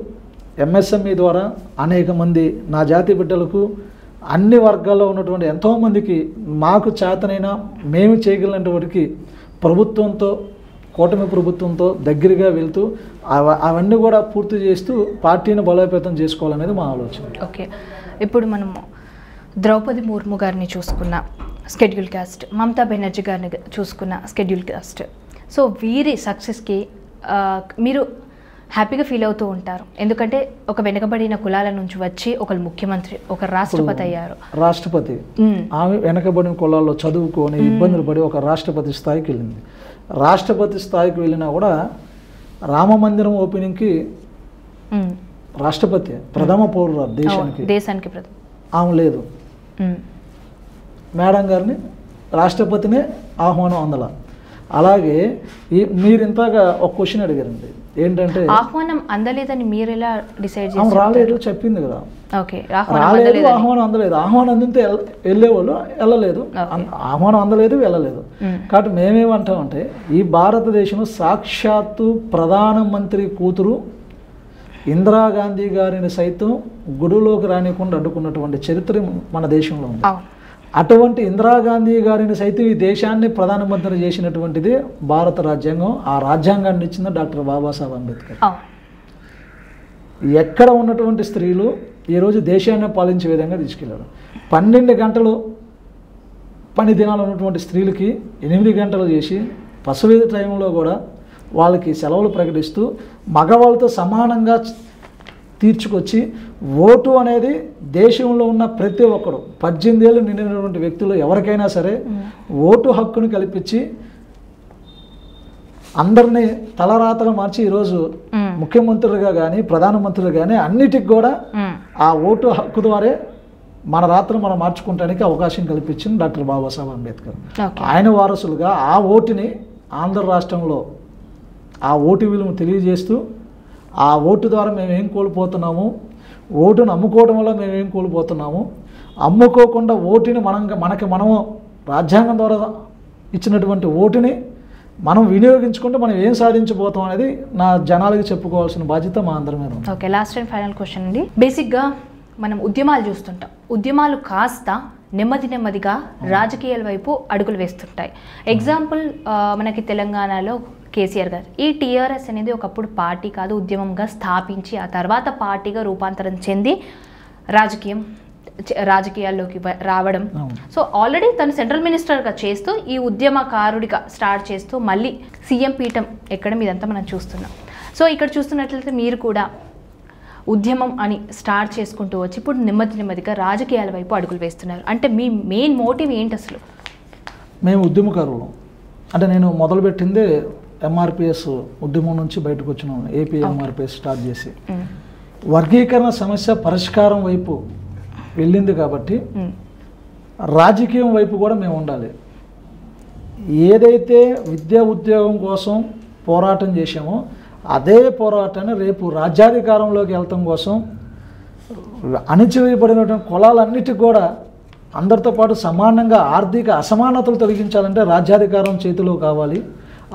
Speaker 2: ఎంఎస్ఎంఈ ద్వారా అనేక మంది నా జాతి బిడ్డలకు అన్ని వర్గాల్లో ఉన్నటువంటి ఎంతోమందికి మాకు చేతనైనా మేము చేయగలిగినటువంటి ప్రభుత్వంతో, కూటమి ప్రభుత్వంతో దగ్గరగా వెళ్తూ అవన్నీ కూడా పూర్తి చేస్తూ పార్టీని బలోపేతం చేసుకోవాలనేది మా ఆలోచన.
Speaker 1: ఓకే, ఇప్పుడు మనము ద్రౌపది ముర్ము గారిని చూసుకున్న షెడ్యూల్ కాస్ట్, మమతా బెనర్జీ గారిని చూసుకున్న షెడ్యూల్ కాస్ట్, సో వీరి సక్సెస్కి మీరు హ్యాపీగా ఫీల్ అవుతూ ఉంటారు. ఎందుకంటే ఒక వెనుకబడిన కులాల నుంచి వచ్చి ఒకరు ముఖ్యమంత్రి, ఒక రాష్ట్రపతి అయ్యారు.
Speaker 2: రాష్ట్రపతి ఆమె వెనకబడిన కులాల్లో చదువుకొని ఇబ్బందులు పడి ఒక రాష్ట్రపతి స్థాయికి వెళ్ళింది. రాష్ట్రపతి స్థాయికి వెళ్ళినా కూడా రామ మందిరం ఓపెనింగ్కి రాష్ట్రపతి ప్రథమ పౌరురాలు దేశానికి ఆమె లేదు. మేడం గారిని రాష్ట్రపతినే ఆహ్వానం అందల. అలాగే మీరు ఇంతగా ఒక క్వశ్చన్ అడిగారండి, ఏంటంటే
Speaker 1: ఆహ్వానం అందలేదని మీరు ఎలా డిసైడ్ చేశారు?
Speaker 2: రాలేదు చెప్పింది కదా.
Speaker 1: ఓకే,
Speaker 2: రాలేదు, ఆహ్వానం అందలేదు. ఆహ్వానం అందితే వెళ్ళేవాళ్ళు, వెళ్ళలేదు. ఆహ్వానం అందలేదు, వెళ్ళలేదు. కాబట్టి మేమేమంటామంటే ఈ భారతదేశంలో సాక్షాత్తు ప్రధానమంత్రి కూతురు ఇందిరాగాంధీ గారిని సైతం గుడిలోకి రానికుండా అడ్డుకున్నటువంటి చరిత్ర మన దేశంలో ఉంది. అటువంటి ఇందిరాగాంధీ గారిని సైతం ఈ దేశాన్ని ప్రధానమంత్రి చేసినటువంటిది భారత రాజ్యాంగం. ఆ రాజ్యాంగాన్ని ఇచ్చింది డాక్టర్ బాబాసాహెబ్ అంబేద్కర్. ఎక్కడ ఉన్నటువంటి స్త్రీలు ఈరోజు దేశాన్ని పాలించే విధంగా తీసుకెళ్లారు. 12 గంటలు పని దినాలు ఉన్నటువంటి స్త్రీలకి 8 గంటలు చేసి పసవి టైంలో కూడా వాళ్ళకి సెలవులు ప్రకటిస్తూ మగవాళ్ళతో సమానంగా తీర్చుకొచ్చి ఓటు అనేది దేశంలో ఉన్న ప్రతి ఒక్కరు 18 ఏళ్ళు నిండినటువంటి వ్యక్తులు ఎవరికైనా సరే ఓటు హక్కును కల్పించి అందరినీ తలరాతలు మార్చి ఈరోజు ముఖ్యమంత్రులుగా కానీ ప్రధానమంత్రులు కానీ అన్నిటికి కూడా ఆ ఓటు హక్కు ద్వారా మన రాత్రులు మనం మార్చుకోవడానికి అవకాశం కల్పించింది డాక్టర్ బాబాసాహెబ్ అంబేద్కర్. ఆయన వారసులుగా ఆ ఓటుని ఆంధ్ర రాష్ట్రంలో ఆ ఓటు విలువను తెలియజేస్తూ ఆ ఓటు ద్వారా మేము ఏం కోల్పోతున్నాము, ఓటును అమ్ముకోవడం వల్ల మేము ఏం కోల్పోతున్నాము, అమ్ముకోకుండా ఓటుని మనము రాజ్యాంగం ద్వారా ఇచ్చినటువంటి ఓటుని మనం వినియోగించుకుంటే మనం ఏం సాధించబోతాం అనేది నా జనాలకి చెప్పుకోవాల్సిన బాధ్యత మా అందరి మీద ఉంది.
Speaker 1: Okay, last and final question అండి. బేసిక్గా మనం ఉద్యమాలు చూస్తుంటాం, ఉద్యమాలు కాస్త నెమ్మదిగా రాజకీయాల వైపు అడుగులు వేస్తుంటాయి. ఎగ్జాంపుల్ మనకి తెలంగాణలో కేసీఆర్ గారు, ఈ టీఆర్ఎస్ అనేది ఒకప్పుడు పార్టీ కాదు ఉద్యమంగా స్థాపించి ఆ తర్వాత పార్టీగా రూపాంతరం చెంది రాజకీయాల్లోకి రావడం. సో ఆల్రెడీ తను సెంట్రల్ మినిస్టర్గా చేస్తూ ఈ ఉద్యమకారుడిగా స్టార్ట్ చేస్తూ మళ్ళీ సీఎం పీఠం ఎక్కడం ఇదంతా మనం చూస్తున్నాం. సో ఇక్కడ చూస్తున్నట్లయితే మీరు కూడా ఉద్యమం అని స్టార్ట్ చేసుకుంటూ వచ్చి ఇప్పుడు నెమ్మదిగా రాజకీయాల వైపు అడుగులు వేస్తున్నారు. అంటే మీ మెయిన్ మోటివ్ ఏంటి అసలు?
Speaker 2: మేము ఉద్యమకారులు అంటే నేను మొదలుపెట్టిందే ఎంఆర్పిఎస్ ఉద్యమం నుంచి బయటకు వచ్చినాం. ఏపీ ఎంఆర్పిఎస్ స్టార్ట్ చేసి వర్గీకరణ సమస్య పరిష్కారం వైపు వెళ్ళింది కాబట్టి రాజకీయం వైపు కూడా మేము ఉండాలి. ఏదైతే విద్యా ఉద్యోగం కోసం పోరాటం చేశామో అదే పోరాటాన్ని రేపు రాజ్యాధికారంలోకి వెళ్ళటం కోసం అణిచివేయబడినటువంటి కులాలన్నిటికీ కూడా అందరితో పాటు సమానంగా ఆర్థిక అసమానతలు తొలగించాలంటే రాజ్యాధికారం చేతిలో కావాలి.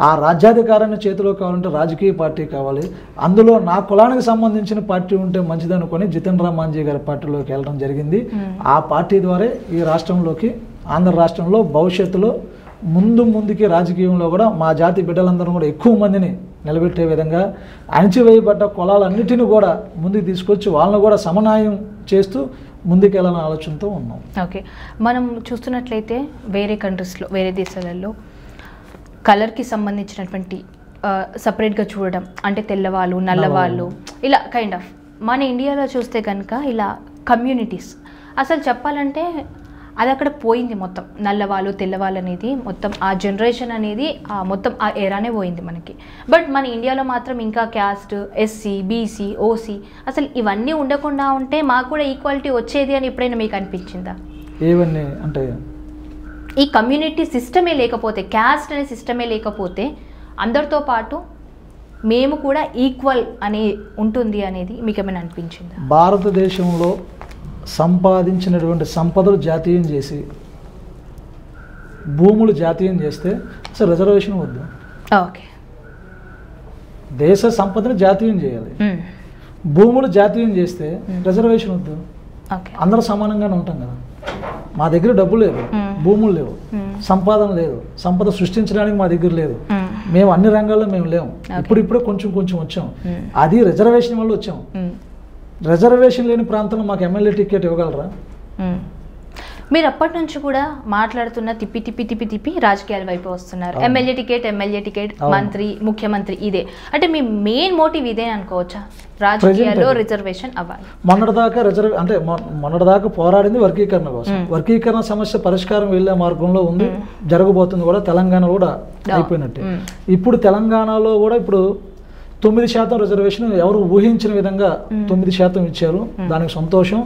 Speaker 2: ఆ రాజ్యాధికారాన్ని చేతిలో కావాలంటే రాజకీయ పార్టీ కావాలి. అందులో నా కులానికి సంబంధించిన పార్టీ ఉంటే మంచిది అనుకొని జితన్ రామ్ మాంజీ గారి పార్టీలోకి వెళ్ళడం జరిగింది. ఆ పార్టీ ద్వారా ఈ రాష్ట్రంలోకి ఆంధ్ర రాష్ట్రంలో భవిష్యత్తులో ముందుకి రాజకీయంలో కూడా మా జాతి బిడ్డలందరూ కూడా ఎక్కువ మందిని నిలబెట్టే విధంగా అణిచివేయబడ్డ కులాలన్నిటిని కూడా ముందుకు తీసుకొచ్చి వాళ్ళని కూడా సమన్వయం చేస్తూ ముందుకెళ్ళాలనే ఆలోచనతో ఉన్నాం.
Speaker 1: ఓకే, మనం చూస్తున్నట్లయితే వేరే కంట్రీస్లో వేరే దేశాలలో కలర్కి సంబంధించినటువంటి సపరేట్గా చూడడం, అంటే తెల్లవాళ్ళు నల్లవాళ్ళు ఇలా కైండ్ ఆఫ్. మన ఇండియాలో చూస్తే కనుక ఇలా కమ్యూనిటీస్ అసలు చెప్పాలంటే అది అక్కడ పోయింది మొత్తం. నల్లవాళ్ళు తెల్లవాళ్ళు అనేది మొత్తం ఆ జనరేషన్ అనేది మొత్తం ఆ ఏరానే పోయింది మనకి. బట్ మన ఇండియాలో మాత్రం ఇంకా క్యాస్ట్, ఎస్సీ, బీసీ, ఓసీ అసలు ఇవన్నీ ఉండకుండా ఉంటే మాకు కూడా ఈక్వాలిటీ వచ్చేది అని ఎప్పుడైనా మీకు అనిపించిందా?
Speaker 2: ఏవన్నీ అంటే
Speaker 1: ఈ కమ్యూనిటీ సిస్టమే లేకపోతే, క్యాస్ట్ అనే సిస్టమే లేకపోతే అందరితో పాటు మేము కూడా ఈక్వల్ అని ఉంటుంది అనేది మీకు ఏమైనా అనిపించిందా?
Speaker 2: భారతదేశంలో సంపాదించినటువంటి సంపదలు జాతీయం చేసి భూములు జాతీయం చేస్తే అసలు రిజర్వేషన్ వద్దు.
Speaker 1: ఓకే,
Speaker 2: దేశ సంపదను జాతీయం చేయాలి. భూములు జాతీయం చేస్తే రిజర్వేషన్ వద్దు. అందరూ సమానంగానే ఉంటాం కదా. మా దగ్గర డబ్బు లేదు, భూములు లేవు, సంపాదన లేదు, సంపద సృష్టించడానికి మా దగ్గర లేదు. మేము అన్ని రంగాల్లో మేము లేము. ఇప్పుడిప్పుడే కొంచెం వచ్చాం. అది రిజర్వేషన్ వల్ల వచ్చాం. రిజర్వేషన్ లేని ప్రాంతంలో మాకు ఎమ్మెల్యే టికెట్ ఇవ్వగలరా?
Speaker 1: మీరు అప్పటి నుంచి కూడా మాట్లాడుతున్న తిప్పి రాజకీయాల వైపు వస్తున్నారు. ఎమ్మెల్యే టికెట్, మంత్రి, ముఖ్యమంత్రి ఇదే. అంటే మీ మెయిన్ మోటివ్ ఇదే అనుకోవచ్చా? రాజకీయాల్లో రిజర్వేషన్ అవ్వాలి.
Speaker 2: మొన్నటిదాకా పోరాడింది వర్గీకరణ కోసం. వర్గీకరణ సమస్య పరిష్కారం వెళ్లే మార్గంలో ఉంది, జరగబోతుంది కూడా. తెలంగాణలో కూడా అయిపోయినట్టే. ఇప్పుడు తెలంగాణలో కూడా ఇప్పుడు 9% రిజర్వేషన్ ఎవరు ఊహించిన విధంగా 9% ఇచ్చారు. దానికి సంతోషం.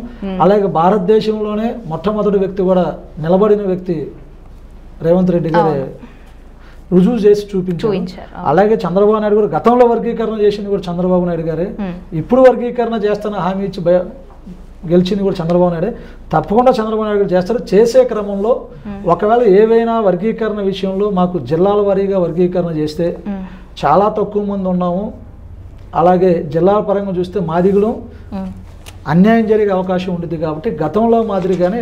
Speaker 2: అలాగే భారతదేశంలోనే మొట్టమొదటి వ్యక్తి కూడా నిలబడిన వ్యక్తి రేవంత్ రెడ్డి గారే రుజువు చేసి చూపించారు. అలాగే చంద్రబాబు నాయుడు గారు గతంలో వర్గీకరణ చేసింది కూడా చంద్రబాబు నాయుడు గారే. ఇప్పుడు వర్గీకరణ చేస్తున్న హామీ ఇచ్చి గెలిచింది కూడా చంద్రబాబు నాయుడే. తప్పకుండా చంద్రబాబు నాయుడు గారు చేస్తారు. చేసే క్రమంలో ఒకవేళ ఏవైనా వర్గీకరణ విషయంలో మాకు జిల్లాల వారీగా వర్గీకరణ చేస్తే చాలా తక్కువ మంది ఉన్నాము. అలాగే జిల్లాల పరంగా చూస్తే మాదిగులు అన్యాయం జరిగే అవకాశం ఉంటుంది. కాబట్టి గతంలో మాదిరిగానే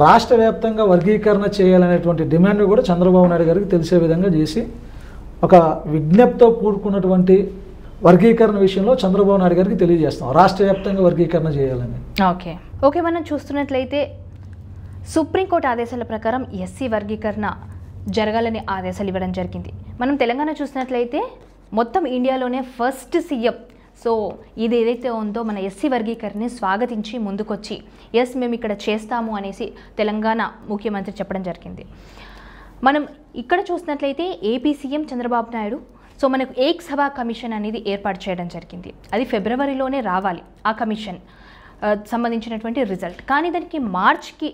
Speaker 2: రాష్ట్ర వ్యాప్తంగా వర్గీకరణ చేయాలనేటువంటి డిమాండ్ కూడా చంద్రబాబు నాయుడు గారికి తెలిసే విధంగా చేసి ఒక విజ్ఞప్తితో కూడుకున్నటువంటి వర్గీకరణ విషయంలో చంద్రబాబు నాయుడు గారికి తెలియజేస్తాం రాష్ట్ర వ్యాప్తంగా వర్గీకరణ చేయాలని.
Speaker 1: ఓకే, మనం చూస్తున్నట్లయితే సుప్రీంకోర్టు ఆదేశాల ప్రకారం ఎస్సీ వర్గీకరణ జరగాలని ఆదేశాలు ఇవ్వడం జరిగింది. మనం తెలంగాణ చూసినట్లయితే మొత్తం ఇండియాలోనే ఫస్ట్ సీఎం సో ఇది ఏదైతే ఉందో మన ఎస్సీ వర్గీకరణని స్వాగతించి ముందుకొచ్చి ఎస్ మేము ఇక్కడ చేస్తాము అనేసి తెలంగాణ ముఖ్యమంత్రి చెప్పడం జరిగింది. మనం ఇక్కడ చూసినట్లయితే AP CM Chandrababu Naidu so మనకు ఏక్ సభా కమిషన్ అనేది ఏర్పాటు చేయడం జరిగింది. అది ఫిబ్రవరిలోనే రావాలి ఆ కమిషన్ సంబంధించినటువంటి రిజల్ట్, కానీ దానికి మార్చ్కి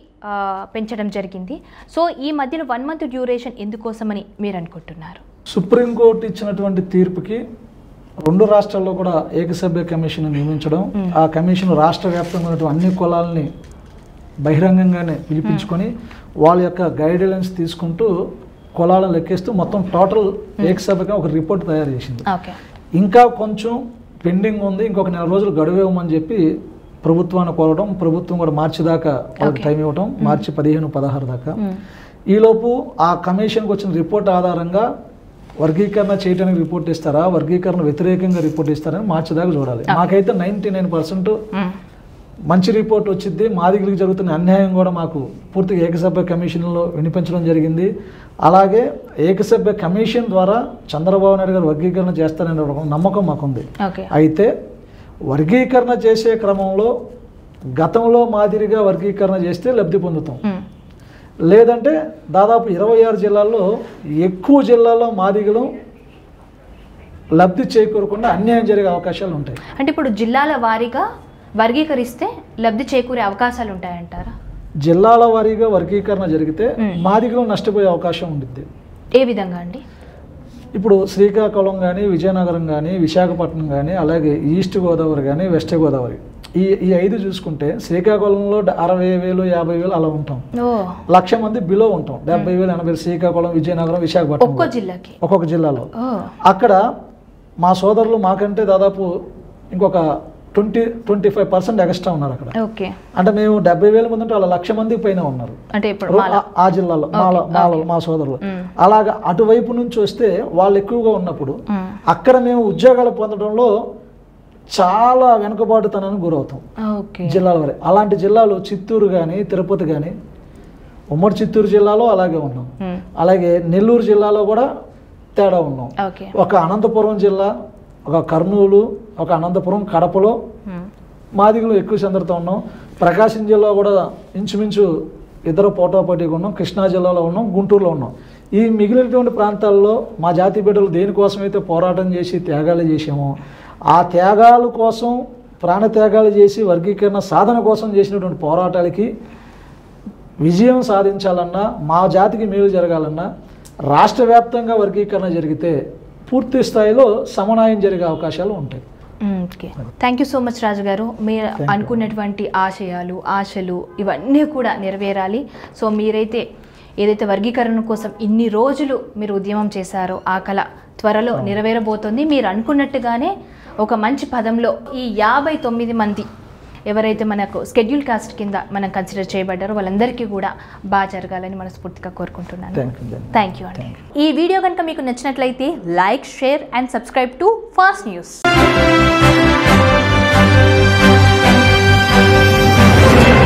Speaker 1: పెంచడం జరిగింది. సో ఈ మధ్యలో 1 month డ్యూరేషన్ ఎందుకోసమని మీరు అనుకుంటున్నారు?
Speaker 2: సుప్రీంకోర్టు ఇచ్చినటువంటి తీర్పుకి 2 రాష్ట్రాల్లో కూడా ఏకసభ్య కమిషన్ నియమించడం, ఆ కమిషన్ రాష్ట్ర వ్యాప్తంగా ఉన్నటువంటి అన్ని కులాలని బహిరంగంగానే పిలిపించుకొని వాళ్ళ యొక్క గైడ్లైన్స్ తీసుకుంటూ కులాలను లెక్కేస్తూ మొత్తం టోటల్ ఏకసభగా ఒక రిపోర్ట్ తయారు చేసింది. ఇంకా కొంచెం పెండింగ్ ఉంది, ఇంకొక 4 రోజులు గడువు ఇవ్వమని చెప్పి ప్రభుత్వాన్ని కోరడం, ప్రభుత్వం కూడా మార్చి దాకా వాళ్ళకి టైం ఇవ్వడం, మార్చి 15-16 దాకా. ఈలోపు ఆ కమిషన్కి వచ్చిన రిపోర్ట్ ఆధారంగా వర్గీకరణ చేయడానికి రిపోర్ట్ ఇస్తారా, వర్గీకరణ వ్యతిరేకంగా రిపోర్ట్ ఇస్తారని మార్చి దాకా చూడాలి. మాకైతే 99% మంచి రిపోర్ట్ వచ్చింది. మాదిగలకు జరుగుతున్న అన్యాయం కూడా మాకు పూర్తిగా ఏకసభ్య కమిషన్లో వినిపించడం జరిగింది. అలాగే ఏకసభ్య కమిషన్ ద్వారా చంద్రబాబు నాయుడు గారు వర్గీకరణ చేస్తారనే నమ్మకం మాకుంది. అయితే వర్గీకరణ చేసే క్రమంలో గతంలో మాదిరిగా వర్గీకరణ చేస్తే లబ్ధి పొందుతాం, లేదంటే దాదాపు 26 జిల్లాల్లో ఎక్కువ జిల్లాల్లో మాదిగలు లబ్ధి చేకూరకుండా అన్యాయం జరిగే అవకాశాలు ఉంటాయి.
Speaker 1: అంటే ఇప్పుడు జిల్లాల వారీగా వర్గీకరిస్తే లబ్ధి చేకూరే అవకాశాలు ఉంటాయంటారా?
Speaker 2: జిల్లాల వారీగా వర్గీకరణ జరిగితే మాదిగలు నష్టపోయే అవకాశం ఉంటుంది.
Speaker 1: ఏ విధంగా అండి?
Speaker 2: ఇప్పుడు శ్రీకాకుళం కానీ, విజయనగరం కానీ, విశాఖపట్నం కానీ, అలాగే ఈస్ట్ గోదావరి కానీ, వెస్ట్ గోదావరి, ఈ 5 చూసుకుంటే శ్రీకాకుళంలో 60,000 50,000 అలా ఉంటాం, 1,00,000 మంది బిలో ఉంటాం. 70,000 80,000 శ్రీకాకుళం, విజయనగరం, విశాఖపట్నం ఒక్కొక్క జిల్లాలో. అక్కడ మా సోదరులు మాకంటే దాదాపు ఇంకొక 20-25% ఎక్స్ట్రా ఉన్నారు అక్కడ. అంటే మేము 70,000 మంది ఉంటే వాళ్ళ 1,00,000 మందికి పైన ఉన్నారు ఆ జిల్లాలో మా సోదరులు. అలాగా అటువైపు నుంచి వస్తే వాళ్ళు ఎక్కువగా ఉన్నప్పుడు అక్కడ మేము ఉద్యోగాలు పొందడంలో చాలా వెనుకబాటుతనానికి గురవుతాం జిల్లాల వారి. అలాంటి జిల్లాలు చిత్తూరు కానీ, తిరుపతి కానీ, ఉమ్మడి చిత్తూరు జిల్లాలో అలాగే ఉన్నాం. అలాగే నెల్లూరు జిల్లాలో కూడా తేడా ఉన్నాం. ఒక అనంతపురం జిల్లా, ఒక కర్నూలు, ఒక అనంతపురం, కడపలో మాదిగలు ఎక్కువ చెందుతూ ఉన్నాం. ప్రకాశం జిల్లా కూడా ఇంచుమించు ఇద్దరు పోటాపోటీగా ఉన్నాం. కృష్ణా జిల్లాలో ఉన్నాం, గుంటూరులో ఉన్నాం. ఈ మిగిలినటువంటి ప్రాంతాల్లో మా జాతి బిడ్డలు దేనికోసమైతే పోరాటం చేసి త్యాగాలు చేసామో ఆ త్యాగాల కోసం, ప్రాణత్యాగాలు చేసి వర్గీకరణ సాధన కోసం చేసినటువంటి పోరాటాలకి విజయం సాధించాలన్నా, మా జాతికి మేలు జరగాలన్నా రాష్ట్ర వ్యాప్తంగా వర్గీకరణ జరిగితే పూర్తి స్థాయిలో సమన్వయం జరిగే అవకాశాలు ఉంటాయి.
Speaker 1: థ్యాంక్ యూ సో మచ్ రాజు గారు. మీరు అనుకున్నటువంటి ఆశయాలు, ఆశలు ఇవన్నీ కూడా నెరవేరాలి. సో మీరైతే ఏదైతే వర్గీకరణ కోసం ఇన్ని రోజులు మీరు ఉద్యమం చేశారో ఆ కళ త్వరలో నెరవేరబోతోంది. మీరు అనుకున్నట్టుగానే ఒక మంచి పదంలో ఈ 59 మంది ఎవరైతే మనకు స్కెడ్యూల్ కాస్ట్ కింద మనం కన్సిడర్ చేయబడ్డారో వాళ్ళందరికీ కూడా బాగా జరగాలని మనస్ఫూర్తిగా కోరుకుంటున్నాను. థ్యాంక్ యూ అండి. ఈ వీడియో కనుక మీకు నచ్చినట్లయితే like, share and subscribe to fast news.